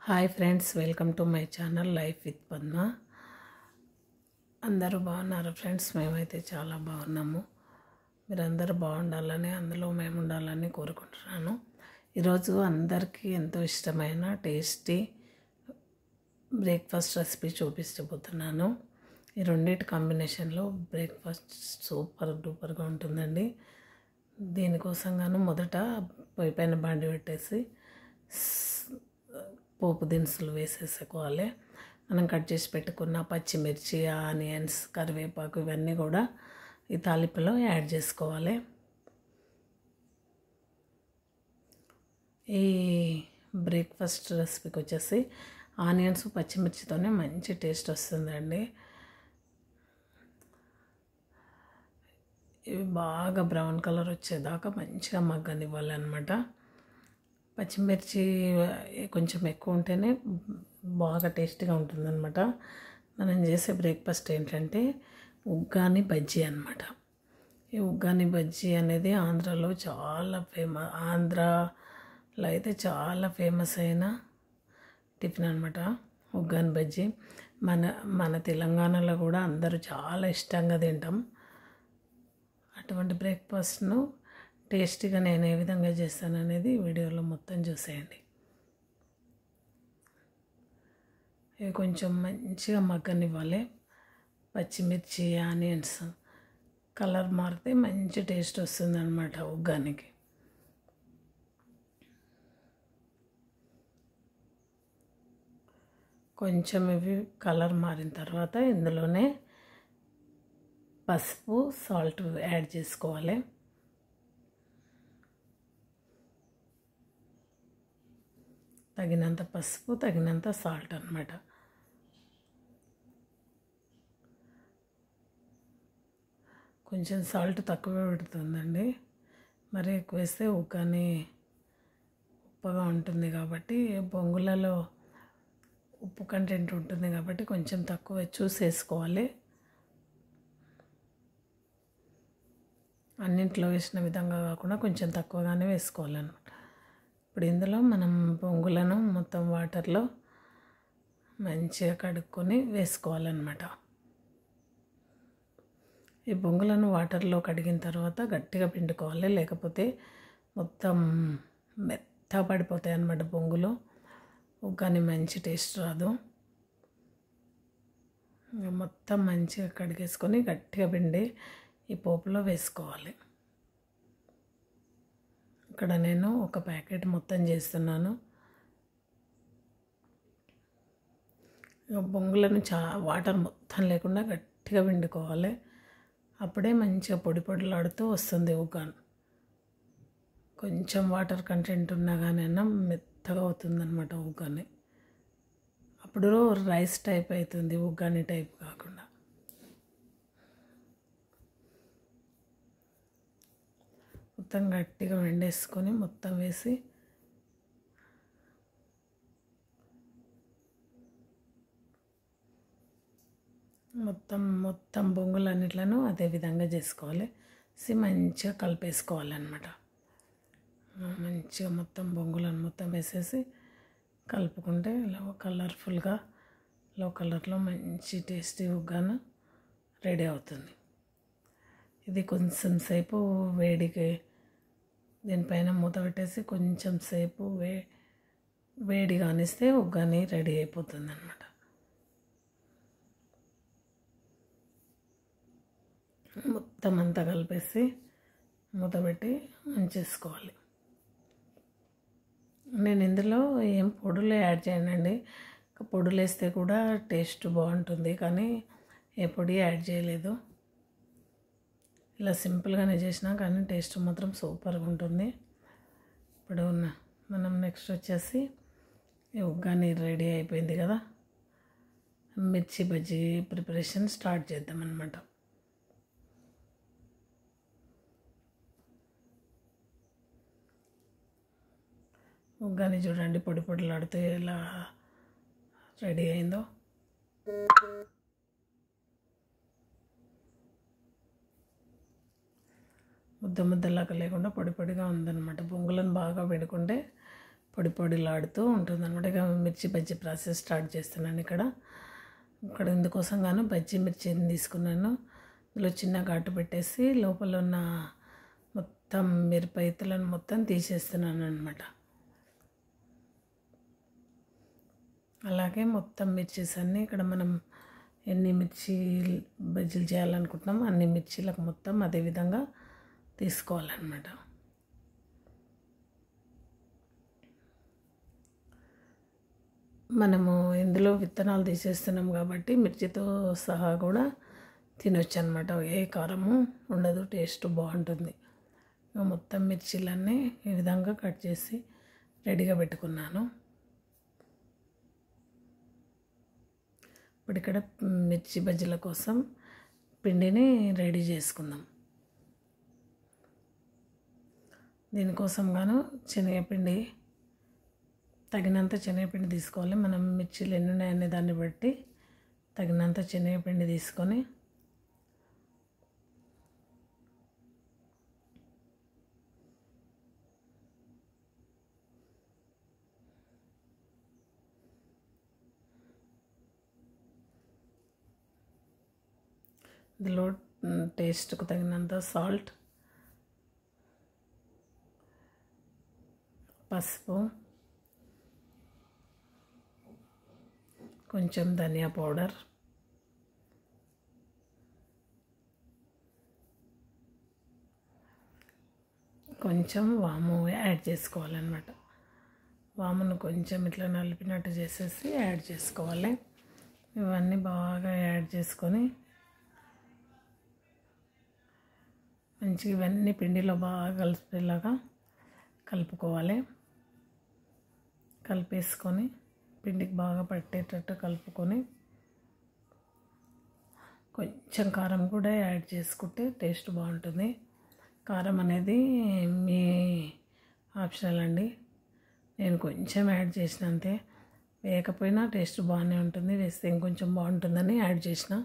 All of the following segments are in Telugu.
Hi friends, welcome to my channel life with Padma. అందరూ బాగున్నారు ఫ్రెండ్స్? మేమైతే చాలా బాగున్నాము. మీరందరూ బాగుండాలని, అందులో మేము ఉండాలని కోరుకుంటున్నాను. ఈరోజు అందరికీ ఎంతో ఇష్టమైన టేస్టీ బ్రేక్ఫాస్ట్ రెసిపీ చూపించబోతున్నాను. ఈ రెండింటి కాంబినేషన్లో బ్రేక్ఫాస్ట్ సూపర్ డూపర్గా ఉంటుందండి. దీనికోసంగాను మొదట పొయ్యి పైన బండి పెట్టేసి పోపు దినుసులు వేసేసుకోవాలి. మనం కట్ చేసి పెట్టుకున్న పచ్చిమిర్చి, ఆనియన్స్, కరివేపాకు ఇవన్నీ కూడా ఈ తాలింపులో యాడ్ చేసుకోవాలి. ఈ బ్రేక్ఫాస్ట్ రెసిపీకి వచ్చేసి ఆనియన్స్ పచ్చిమిర్చితోనే మంచి టేస్ట్ వస్తుందండి. ఇవి బాగా బ్రౌన్ కలర్ వచ్చేదాకా మంచిగా మగ్గనివ్వాలి అన్నమాట. పచ్చిమిర్చి కొంచెం ఎక్కువ ఉంటేనే బాగా టేస్టీగా ఉంటుందన్నమాట. మనం చేసే బ్రేక్ఫాస్ట్ ఏంటంటే ఉగ్గాని బజ్జీ అన్నమాట. ఈ ఉగ్గాని బజ్జీ అనేది ఆంధ్రాలో చాలా ఆంధ్రాలో అయితే చాలా ఫేమస్ అయిన టిఫిన్ అన్నమాట ఉగ్గాని బజ్జీ. మన తెలంగాణలో కూడా అందరూ చాలా ఇష్టంగా తింటాం. అటువంటి బ్రేక్ఫాస్ట్ను టేస్టీగా నేను ఏ విధంగా చేస్తాను అనేది వీడియోలో మొత్తం చూసేయండి. ఇవి కొంచెం మంచిగా మగ్గనివ్వాలి. పచ్చిమిర్చి, ఆనియన్స్ కలర్ మారితే మంచి టేస్ట్ వస్తుంది అన్నమాట ఉగ్గానికి. కొంచెం ఇవి కలర్ మారిన తర్వాత ఇందులోనే పసుపు, సాల్ట్ యాడ్ చేసుకోవాలి. తగినంత పసుపు, తగినంత సాల్ట్ అన్నమాట. కొంచెం సాల్ట్ తక్కువ పెడుతుందండి, మరి ఎక్కువ వేస్తే ఉగ్గాని ఉప్పగా ఉంటుంది కాబట్టి, బొంగులలో ఉప్పు కంటెంట్ ఉంటుంది కాబట్టి కొంచెం తక్కువ చూసి వేసుకోవాలి. అన్నింట్లో వేసిన విధంగా కాకుండా కొంచెం తక్కువగానే వేసుకోవాలన్నమాట. ఇప్పుడు ఇందులో మనం బొంగులను మొత్తం వాటర్లో మంచిగా కడుక్కొని వేసుకోవాలన్నమాట. ఈ బొంగులను వాటర్లో కడిగిన తర్వాత గట్టిగా పిండుకోవాలి, లేకపోతే మొత్తం మెత్తగా పడిపోతాయి అన్నమాట బొంగులు. ఉగ్గాని మంచి టేస్ట్ రాదు. మొత్తం మంచిగా కడిగేసుకొని గట్టిగా పిండి ఈ పోపులో వేసుకోవాలి. ఇక్కడ నేను ఒక ప్యాకెట్ మొత్తం చేస్తున్నాను. బొంగులను వాటర్ మొత్తం లేకుండా గట్టిగా పిండుకోవాలి. అప్పుడే మంచిగా పొడి పొడిలాడుతూ వస్తుంది ఉగ్గాని. కొంచెం వాటర్ కంటెంట్ ఉన్నా కానీ మెత్తగా అవుతుందన్నమాట ఉగ్గాని. అప్పుడు రైస్ టైప్ అవుతుంది, ఉగ్గాని టైప్ కాకుండా. మొత్తం గట్టిగా వండేసుకొని మొత్తం వేసి మొత్తం బొంగులన్నిట్లను అదే విధంగా చేసుకోవాలి. మంచిగా కలిపేసుకోవాలన్నమాట. మంచిగా మొత్తం బొంగులను మొత్తం వేసేసి కలుపుకుంటే కలర్ఫుల్గా లో కలర్లో మంచి టేస్టీ ఉగ్గాని రెడీ అవుతుంది. ఇది కొంచెం సేపు వేడికి దీనిపైన మూత పెట్టేసి కొంచెం సేపు వేడి కానిస్తే ఉగ్గాని రెడీ అయిపోతుంది అన్నమాట. మొత్తం అంతా కలిపేసి మూత పెట్టి ఉంచేసుకోవాలి. నేను ఇందులో ఏం పొడులు యాడ్ చేయనండి. పొడులు వేస్తే కూడా టేస్ట్ బాగుంటుంది, కానీ ఏ పొడి యాడ్ చేయలేదు. ఇలా సింపుల్గానే చేసినా కానీ టేస్ట్ మాత్రం సూపర్గా ఉంటుంది. ఇప్పుడు మనం నెక్స్ట్ వచ్చేసి ఈ ఉగ్గాని రెడీ అయిపోయింది కదా, మిర్చి బజ్జీ ప్రిపరేషన్ స్టార్ట్ చేద్దామన్నమాట. ఉగ్గాని చూడండి పొడి పొడిలాడుతూ ఎలా రెడీ అయిందో. ముద్దలాగా లేకుండా పొడి పొడిగా ఉందన్నమాట. బొంగులను బాగా పెడుకుంటే పొడి పొడిలాడుతూ ఉంటుంది అనమాట. ఇక మిర్చి బజ్జీ ప్రాసెస్ స్టార్ట్ చేస్తున్నాను. ఇక్కడ ఇందుకోసం గాను బజ్జీ మిర్చిని తీసుకున్నాను. ఇందులో చిన్న ఘాటు పెట్టేసి లోపల ఉన్న మొత్తం మిరపైతులను మొత్తం తీసేస్తున్నాను అనమాట. అలాగే మొత్తం మిర్చీస్ అన్నీ ఇక్కడ మనం ఎన్ని మిర్చి బజ్జీలు చేయాలనుకుంటున్నామో అన్ని మిర్చీలకు మొత్తం అదే విధంగా తీసుకోవాలన్నమాట. మనము ఇందులో విత్తనాలు తీసేస్తున్నాం కాబట్టి మిర్చితో సహా కూడా తినొచ్చు అనమాట. ఏ కారము ఉండదు, టేస్ట్ బాగుంటుంది. మొత్తం మిర్చీలన్నీ ఈ విధంగా కట్ చేసి రెడీగా పెట్టుకున్నాను. ఇప్పుడు ఇక్కడ మిర్చి బజ్జీల కోసం పిండిని రెడీ చేసుకుందాం. దీనికోసం గాను శనగపిండి తగినంత శనగపిండి తీసుకోవాలి. మనం మిర్చీలు ఎన్ని ఉన్నాయనే దాన్ని బట్టి తగినంత శనగపిండి తీసుకొని ఇందులో టేస్ట్కు తగినంత సాల్ట్, పసుపు, కొంచెం ధనియా పౌడర్, కొంచెం వాము యాడ్ చేసుకోవాలన్నమాట. వామును కొంచెం ఇట్లా నలిపినట్టు చేసేసి యాడ్ చేసుకోవాలి. ఇవన్నీ బాగా యాడ్ చేసుకొని మంచిగా ఇవన్నీ పిండిలో బాగా కలిపేలాగా కలుపుకోవాలి. కలిపేసుకొని పిండికి బాగా పట్టేటట్టు కలుపుకొని కొంచెం కారం కూడా యాడ్ చేసుకుంటే టేస్ట్ బాగుంటుంది. కారం అనేది మీ ఆప్షనల్ అండి. నేను కొంచెం యాడ్ చేసినంతే, వేయకపోయినా టేస్ట్ బాగానే ఉంటుంది. వేస్తే ఇంకొంచెం బాగుంటుందని యాడ్ చేసిన.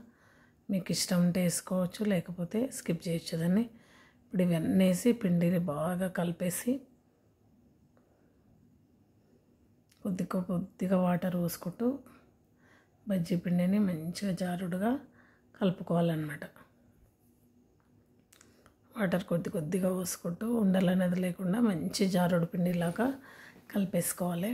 మీకు ఇష్టం ఉంటే వేసుకోవచ్చు, లేకపోతే స్కిప్ చేయొచ్చు దాన్ని. ఇప్పుడు ఇవన్నీ వేసి పిండిని బాగా కలిపేసి కొద్దిగా వాటర్ పోసుకుంటూ బజ్జీ పిండిని మంచిగా జారుడుగా కలుపుకోవాలన్నమాట. వాటర్ కొద్దిగా పోసుకుంటూ ఉండలు అనేది లేకుండా మంచి జారుడు పిండిలాగా కలిపేసుకోవాలి.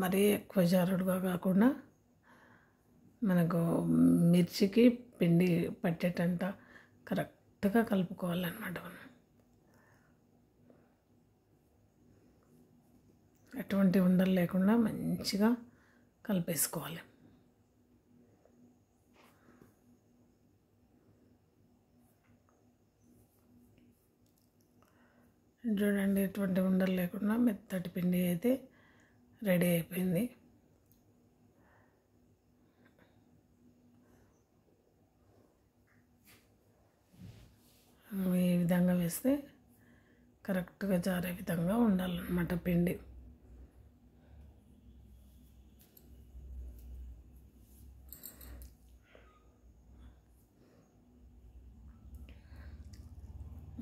మరీ ఎక్కువ జారుడుగా కాకుండా మనకు మిర్చికి పిండి పట్టేటంత కరెక్ట్గా కలుపుకోవాలన్నమాట. మనం ఎటువంటి ఉండలు లేకుండా మంచిగా కలిపేసుకోవాలి. చూడండి, ఎటువంటి ఉండలు లేకుండా మెత్తటి పిండి అయితే రెడీ అయిపోయింది. ఈ విధంగా వేస్తే కరెక్ట్గా జారే విధంగా ఉండాలన్నమాట పిండి.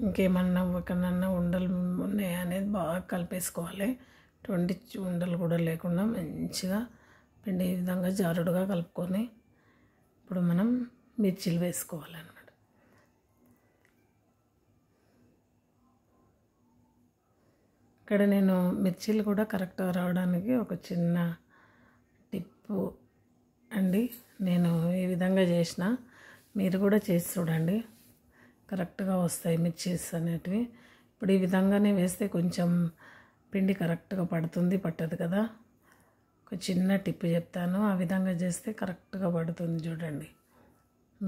ఇంకేమన్నా ఒకనన్నా ఉండలు ఉన్నాయా అనేది బాగా కలిపేసుకోవాలి. 20 ఉండలు కూడా లేకుండా మంచిగా పిండి ఈ విధంగా జారుడుగా కలుపుకొని ఇప్పుడు మనం మిర్చీలు వేసుకోవాలన్నమాట. ఇక్కడ నేను మిర్చీలు కూడా కరెక్ట్గా రావడానికి ఒక చిన్న టిప్పు అండి. నేను ఈ విధంగా చేసిన, మీరు కూడా చేసి చూడండి, కరెక్ట్గా వస్తాయి మిర్చీస్ అనేటివి. ఇప్పుడు ఈ విధంగానే వేస్తే కొంచెం పిండి కరెక్ట్గా పట్టదు కదా. ఒక చిన్న టిప్ చెప్తాను, ఆ విధంగా చేస్తే కరెక్ట్గా పడుతుంది. చూడండి,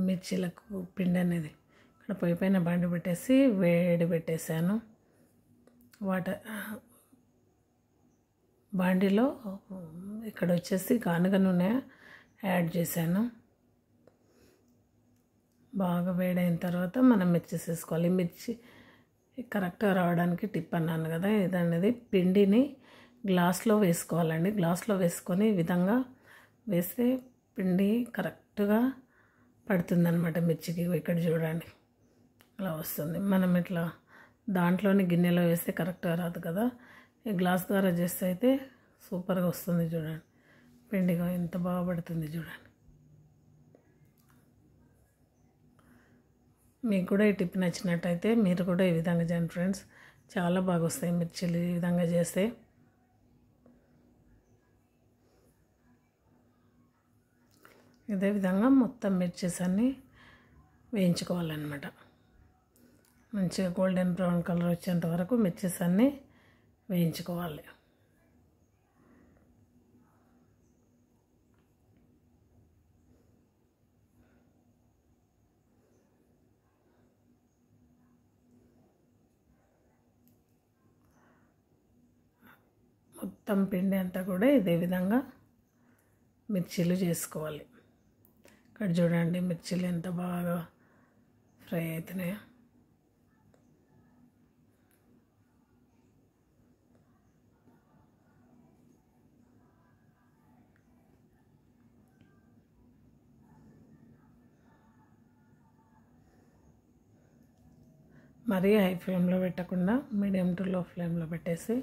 మిర్చీలకు పిండి అనేది ఇక్కడ పొయ్యి పైన బండి పెట్టేసి వేడి పెట్టేశాను. బాండిలో ఇక్కడ వచ్చేసి గానుగ నూనె యాడ్ చేశాను. బాగా వేడైన తర్వాత మనం మిర్చి వేసుకోవాలి. మిర్చి కరెక్ట్గా రావడానికి టిప్ అన్నాను కదా, ఇదనేది పిండిని గ్లాస్లో వేసుకోవాలండి. గ్లాస్లో వేసుకొని ఈ విధంగా వేస్తే పిండి కరెక్ట్గా పడుతుందన్నమాట మిర్చికి. ఇక్కడ చూడండి అలా వస్తుంది. మనం ఇట్లా దాంట్లోని గిన్నెలో వేస్తే కరెక్ట్గా రాదు కదా, ఈ గ్లాస్ ద్వారా చేస్తే అయితే సూపర్గా వస్తుంది. చూడండి పిండిగా ఎంత బాగా పడుతుంది చూడండి. మీకు కూడా ఈ టిప్ నచ్చినట్టయితే మీరు కూడా ఈ విధంగా చేయండి ఫ్రెండ్స్. చాలా బాగా వస్తాయి మిర్చీలు ఈ విధంగా చేస్తే. ఇదే విధంగా మొత్తం మిర్చీస్ అన్నీ వేయించుకోవాలన్నమాట. మంచిగా గోల్డెన్ బ్రౌన్ కలర్ వచ్చేంత వరకు మిర్చీస్ అన్నీ వేయించుకోవాలి. మొత్తం పిండి అంతా కూడా ఇదే విధంగా మిర్చీలు చేసుకోవాలి. ఇక్కడ చూడండి మిర్చీలు ఎంత బాగా ఫ్రై అవుతున్నాయో. మరీ హై ఫ్లేమ్లో పెట్టకుండా మీడియం టు లో ఫ్లేమ్లో పెట్టేసి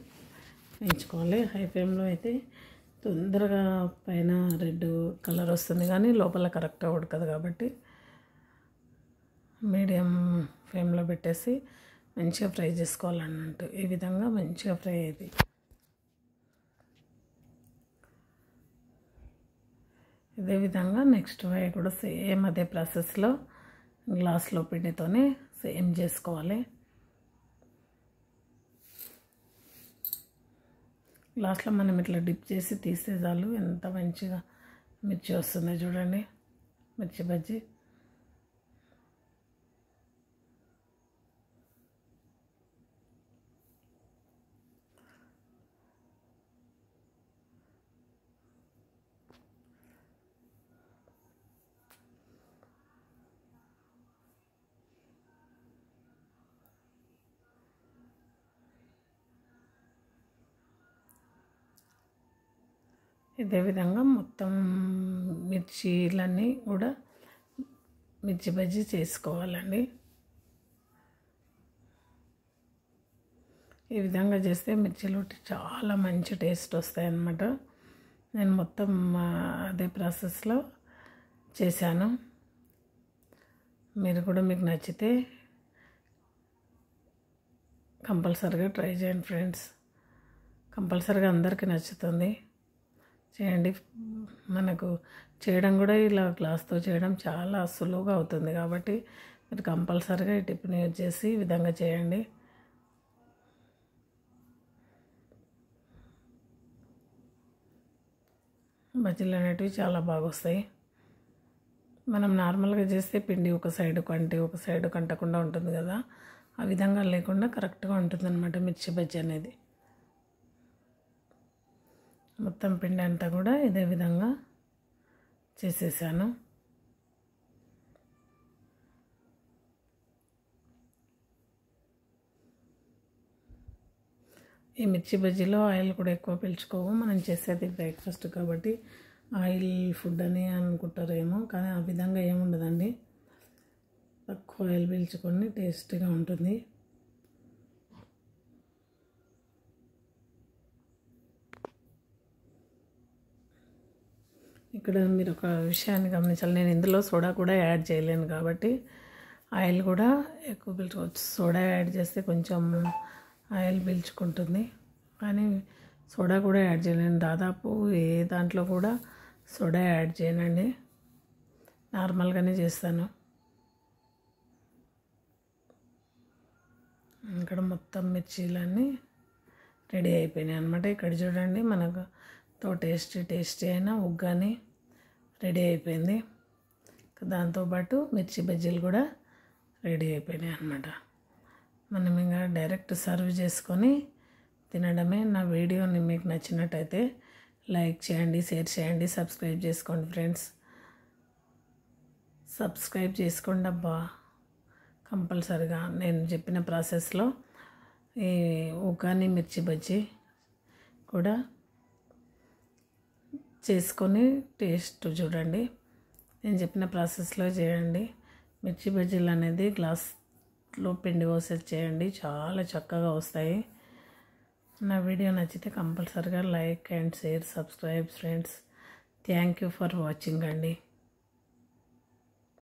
వేయించుకోవాలి. హై ఫ్లేమ్లో అయితే తొందరగా పైన రెడ్ కలర్ వస్తుంది కానీ లోపల కరెక్ట్గా ఉడకదు. కాబట్టి మీడియం ఫ్లేమ్లో పెట్టేసి మంచిగా ఫ్రై చేసుకోవాలన్నట్టు. ఈ విధంగా మంచిగా ఫ్రై అయ్యింది. ఇదే విధంగా నెక్స్ట్ ఫ్రై కూడా సేమ్ అదే ప్రాసెస్లో గ్లాస్లో పిండితోనే సేమ్ చేసుకోవాలి. గ్లాస్లో మనం ఇట్లా డిప్ చేసి తీస్తే చాలు ఎంత మంచిగా మిర్చి వస్తుంది చూడండి. మిర్చి బజ్జీ ఇదే విధంగా మొత్తం మిర్చీలన్నీ కూడా మిర్చి బజ్జీ చేసుకోవాలండి. ఈ విధంగా చేస్తే మిర్చీలు చాలా మంచి టేస్ట్ వస్తాయన్నమాట. నేను మొత్తం అదే ప్రాసెస్లో చేశాను. మీరు కూడా మీకు నచ్చితే కంపల్సరీగా ట్రై చేయండి ఫ్రెండ్స్. కంపల్సరీగా అందరికీ నచ్చుతుంది. చేయండి. మనకు చేయడం కూడా ఇలా గ్లాస్తో చేయడం చాలా సులువుగా అవుతుంది. కాబట్టి మీరు కంపల్సరీగా ఈ టిప్ని యూజ్ చేసి ఈ విధంగా చేయండి. బజ్జీలు అనేటివి చాలా బాగా వస్తాయి. మనం నార్మల్గా చేస్తే పిండి ఒక సైడ్ కంటి ఒక సైడ్ కంటకుండా ఉంటుంది కదా, ఆ విధంగా లేకుండా కరెక్ట్గా ఉంటుంది అన్నమాట మిర్చి బజ్జీ అనేది. మొత్తం పిండి అంతా కూడా ఇదే విధంగా చేసేసాను. ఈ మిర్చి బజ్జీలో ఆయిల్ కూడా ఎక్కువ పీల్చుకోవు. మనం చేసేది బ్రేక్ఫాస్ట్ కాబట్టి ఆయిల్ ఫుడ్ అని అనుకుంటారేమో, కానీ ఆ విధంగా ఏముండదండి. తక్కువ ఆయిల్ పీల్చుకొని టేస్టీగా ఉంటుంది. ఇక్కడ మీరు ఒక విషయాన్ని గమనించాలి. నేను ఇందులో సోడా కూడా యాడ్ చేయలేను కాబట్టి ఆయిల్ కూడా ఎక్కువ పీల్చుకోవచ్చు. సోడా యాడ్ చేస్తే కొంచెం ఆయిల్ పీల్చుకుంటుంది, కానీ సోడా కూడా యాడ్ చేయలేను. దాదాపు ఏ దాంట్లో కూడా సోడా యాడ్ చేయనండి, నార్మల్గానే చేస్తాను. ఇక్కడ మొత్తం మిర్చీలన్నీ రెడీ అయిపోయినాయి అన్నమాట. ఇక్కడ చూడండి మనకు టేస్టీ అయిన ఉగ్గాని రెడీ అయిపోయింది. దాంతోపాటు మిర్చి బజ్జీలు కూడా రెడీ అయిపోయినాయి అన్నమాట. మనం ఇంకా డైరెక్ట్ సర్వ్ చేసుకొని తినడమే. నా వీడియోని మీకు నచ్చినట్టయితే లైక్ చేయండి, షేర్ చేయండి, సబ్స్క్రైబ్ చేసుకోండి ఫ్రెండ్స్. సబ్స్క్రైబ్ చేసుకోండి అబ్బా కంపల్సరిగా. నేను చెప్పిన ప్రాసెస్లో ఈ ఉగ్గాని మిర్చి బజ్జీ కూడా చేసుకొని టేస్ట్ చూడండి. నేను చెప్పిన ప్రాసెస్లో చేయండి. మిర్చి బజ్జీలు అనేది గ్లాస్లో పిండి పోసేది చేయండి, చాలా చక్కగా వస్తాయి. నా వీడియో నచ్చితే కంపల్సరిగా like and share, subscribe friends. Thank you for watching అండి.